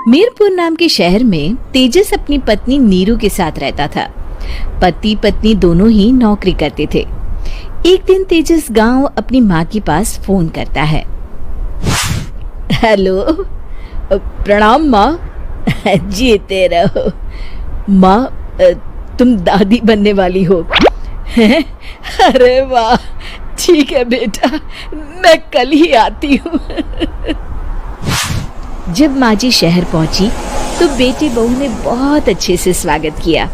मीरपुर नाम के शहर में तेजस अपनी पत्नी नीरू के साथ रहता था। पति पत्नी दोनों ही नौकरी करते थे। एक दिन तेजस गांव अपनी माँ के पास फोन करता है। हेलो, प्रणाम माँ। जीते रहो माँ, तुम दादी बनने वाली हो। अरे वाह, ठीक है बेटा, मैं कल ही आती हूँ। जब माँ जी शहर पहुंची तो बेटी बहू ने बहुत अच्छे से स्वागत किया।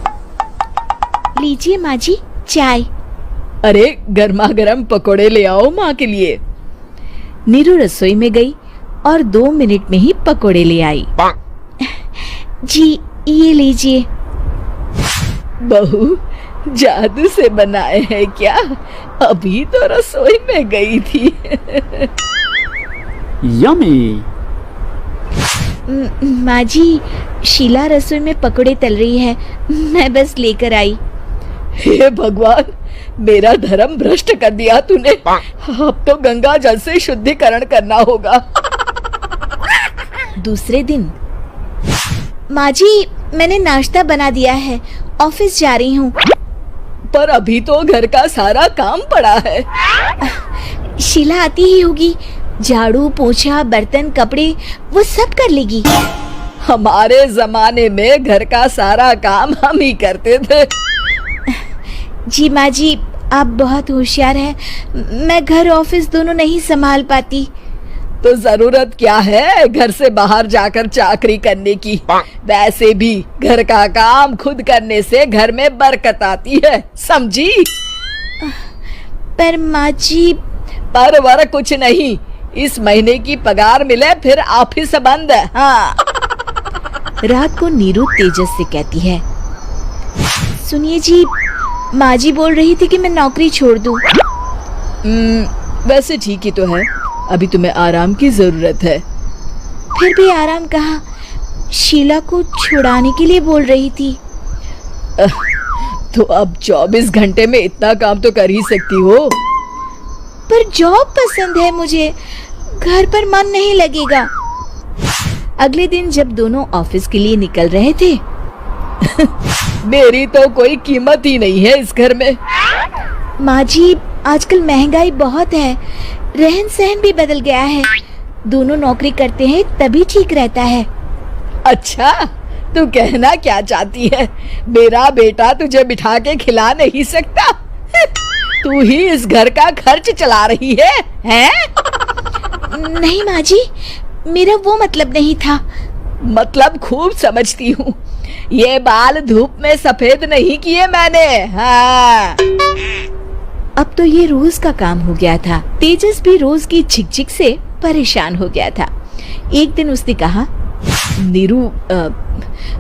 लीजिए माँ जी चाय। अरे गर्मा गर्म पकोड़े ले आओ माँ के लिए। नीरू रसोई में गई और 2 मिनट में ही पकोड़े ले आई। जी ये लीजिए। बहू जादू से बनाए हैं क्या? अभी तो रसोई में गई थी। यम्मी। माँ जी, शीला रसोई में पकोड़े तल रही है, मैं बस लेकर आई। हे भगवान, मेरा धर्म भ्रष्ट कर दिया तूने। अब तो गंगा जल से शुद्धिकरण करना होगा। दूसरे दिन, माँ जी मैंने नाश्ता बना दिया है, ऑफिस जा रही हूँ। पर अभी तो घर का सारा काम पड़ा है। शीला आती ही होगी, झाड़ू पोछा बर्तन कपड़े वो सब कर लेगी। हमारे जमाने में घर का सारा काम हम ही करते थे। जी माँ जी, आप बहुत होशियार हैं, मैं घर ऑफिस दोनों नहीं संभाल पाती। तो जरूरत क्या है घर से बाहर जाकर चाकरी करने की? वैसे भी घर का काम खुद करने से घर में बरकत आती है, समझी? पर माँ जी। पर वर कुछ नहीं, इस महीने की पगार मिले फिर ऑफिस बंद है। हाँ। रात को नीरू तेजस से कहती है, सुनिए जी, माँ जी बोल रही थी कि मैं नौकरी छोड़ दूं। वैसे ठीक ही तो है, अभी तुम्हें आराम की जरूरत है। फिर भी आराम कहाँ, शीला को छुड़ाने के लिए बोल रही थी। तो अब 24 घंटे में इतना काम तो कर ही सकती हो। पर जॉब पसंद है मुझे, घर पर मन नहीं लगेगा। अगले दिन जब दोनों ऑफिस के लिए निकल रहे थे, मेरी तो कोई कीमत ही नहीं है इस घर में। माँ जी, आजकल महंगाई बहुत है, रहन सहन भी बदल गया है, दोनों नौकरी करते हैं तभी ठीक रहता है। अच्छा, तू कहना क्या चाहती है? मेरा बेटा तुझे बिठा के खिला नहीं सकता? तू ही इस घर का खर्च चला रही है, हैं? नहीं माँ जी, मेरा वो मतलब नहीं था। मतलब खूब समझती हूँ, ये बाल धूप में सफेद नहीं किए मैंने। हाँ। अब तो ये रोज का काम हो गया था। तेजस भी रोज की झिकझिक से परेशान हो गया था। एक दिन उसने कहा, नीरू,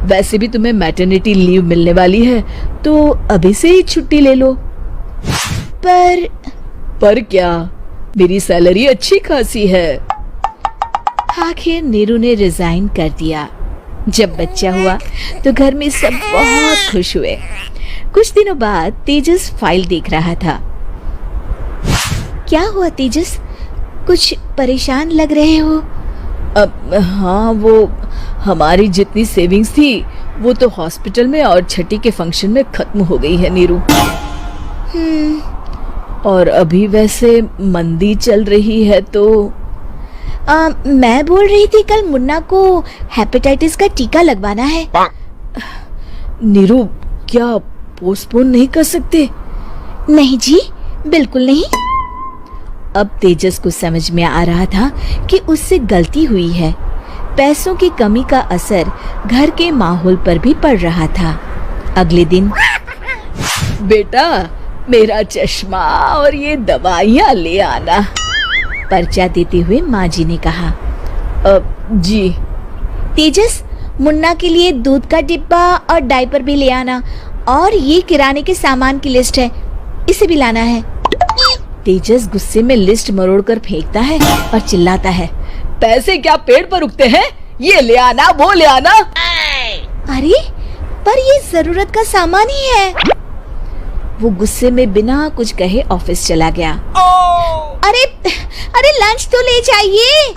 वैसे भी तुम्हें मैटरनिटी लीव मिलने वाली है, तो अभी से ही छुट्टी ले लो। पर क्या, मेरी सैलरी अच्छी खासी है। आखिर नीरू ने रिजाइन कर दिया। जब बच्चा हुआ तो घर में सब बहुत खुश हुए। कुछ दिनों बाद तेजस फाइल देख रहा था। क्या हुआ तेजस, कुछ परेशान लग रहे हो? हाँ, वो हमारी जितनी सेविंग्स थी वो तो हॉस्पिटल में और छठी के फंक्शन में खत्म हो गई है नीरू। और अभी वैसे मंदी चल रही है तो मैं बोल रही थी कल मुन्ना को हेपेटाइटिस का टीका लगवाना है। नीरू, क्या पोस्टपोन नहीं कर सकते? नहीं जी, बिल्कुल नहीं। अब तेजस को समझ में आ रहा था कि उससे गलती हुई है। पैसों की कमी का असर घर के माहौल पर भी पड़ रहा था। अगले दिन, बेटा मेरा चश्मा और ये दवाइयाँ ले आना, पर्चा देते हुए माँ जी ने कहा। जी। तेजस, मुन्ना के लिए दूध का डिब्बा और डायपर भी ले आना, और ये किराने के सामान की लिस्ट है, इसे भी लाना है। तेजस गुस्से में लिस्ट मरोड़कर फेंकता है और चिल्लाता है, पैसे क्या पेड़ पर उगते हैं? ये ले आना, वो ले आना। अरे पर ये जरूरत का सामान ही है। वो गुस्से में बिना कुछ कहे ऑफिस चला गया। अरे लंच तो ले जाइए।